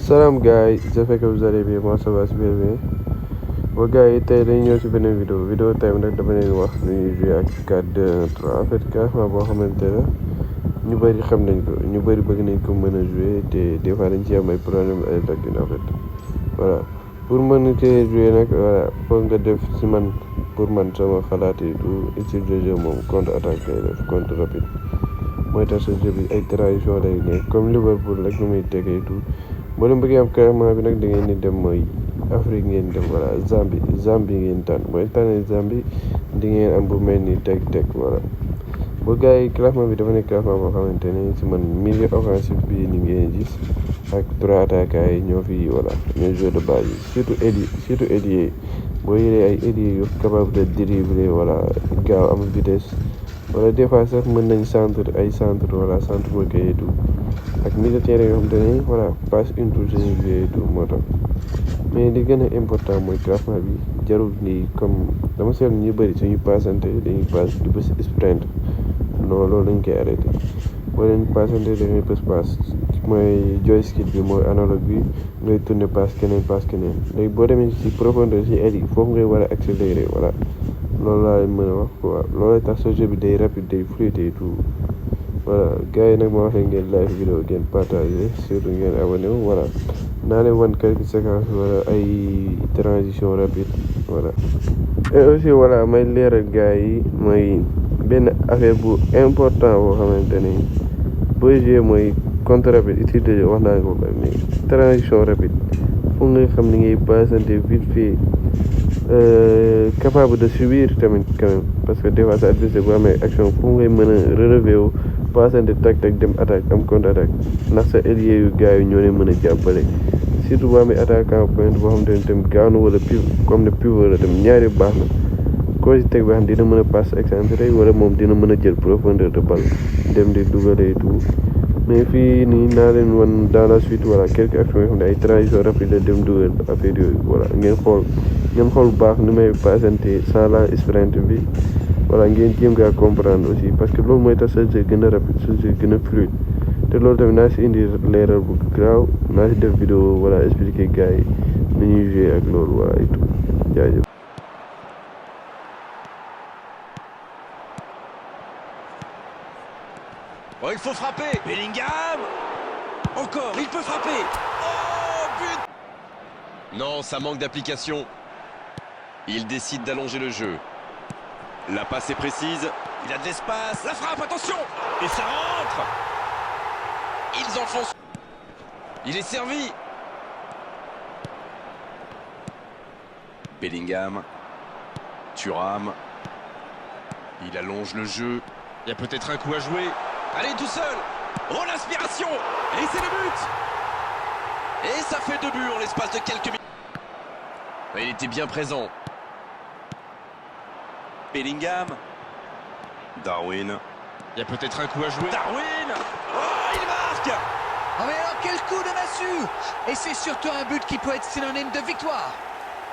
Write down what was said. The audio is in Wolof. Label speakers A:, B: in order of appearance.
A: Salam guys, j'espère que vous allez bien, moi ça va super bien. Bon gars yi tey dañu ñëw ci beneen vidéo tey nag dama leen wax ni jouer ak 4-2-1-3 en fait carrément boo xamante ne ñu bëri xam nañ ko ñu bëri bëgg nañ ko mën a jouer te des fois dañ ci am ay problème ay lacunes en fait voilà pour mën cee jouer nag voilà foog nga def ci man pour man sama xalaat yi tout style de jeu moom contre attaque lay def contre rapide mooy tax sa jeu bi ay transition lay nekk comme Liverpool rek nu muy tegee tout boo leen bëggee am carrément bi nag da ngeen di dem mooy Afrique ngeen dem voilà Zambie ngeen tànn mooy tànnee Zambie di ngeen am bu mel ni teg voilà bu gars yi classement bi dafa nekk classement boo xamante ne si man milieu offensif bi ni ngeen gis ak 3 attaquants yi ñoo fi voilà ñooy joueur de base yi surtout ailier boo yoree ay ailier yu capable de dribbler voilà gaaw am vitesse wala des fois sax mën nañ centre voilà centre mooy kay tout ak milieu terrain yoo xamante ne voilà passe une touche dañuy jouer tout moo tax mais li gën a important mooy classement bi jarul nii comme dama seetlu ñu bëri suñu passante dañuy passe di bës sprint non loolu lañ koy arrêté boo leen passante dañuy bës passe mooy joystick bi mooy analogue bi ngay tourner passe keneen léegi boo demee ci profondeur ci aile yi foofu ngay war a accélérer voilà loolu laa leen mën a wax quoi loolu tax sa jeu bi day rapide day fluide et tout voilà gars yi nag ma wax leen ngeen like vidéo ngeen partager surtout ngeen abonné wu voilà naa leen wan quelques séquences wala ay transition rapide voilà et aussi voilà may leeral gars yi mooy benn affaire bu important boo xamante ni booy jouer mooy contre rapide utilité wax naa ko ba mais transition rapide fu nga xam ni ngay passante vite fait capable de subir tamit quand même parce que des fois sa adversaire bu amee action fu ngay mën a relever wu passante tak dem attaque am contre attaque ndax sa ailier yu gars yi ñoo leen mën a jàppale surtout boo amee attaquant pointe boo xamante ne tamit gaaw na wala pivot comme ne pivot la tamit ñaari baax na koo si teg ba xam dina mën a passe excentré wala moom dina mën a jël profondeur de balle dem di dugalee tout mais fii nii naa leen wan dans la suite voilà quelques actions yoo xam ne ay transition rapide la dem dugal affaire yooyu voilà ngeen xool bu baax ni may passante sans la sprint bi voilà ngeen jéem gaa comprendre aussi parce que loolu mooy tax sa jeu gën a rapide sa jeu gën a fluide te loolu tamit naa si indi leeral bu graaw naa si def vidéo voilà expliquer gars yi ni ñuy jouer ak loolu voilà et tout jaajëf.
B: Oh, il faut frapper. Bellingham. Encore, il peut frapper. Oh, but. Non, ça manque d'application. Il décide d'allonger le jeu. La passe est précise. Il a de l'espace. La frappe, attention. Et ça rentre. Ils enfoncent. Il est servi. Bellingham. Thuram. Il allonge le jeu. Il y a peut-être un coup à jouer. Allez, tout seul. Oh, l'inspiration. Et c'est le but. Et ça fait 2 buts en l'espace de quelques minutes. Il était bien présent. Bellingham. Darwin. Il y a peut-être un coup à jouer. Darwin. Oh, il marque.
C: Oh mais alors quel coup de massue. Et c'est surtout un but qui peut être synonyme de victoire.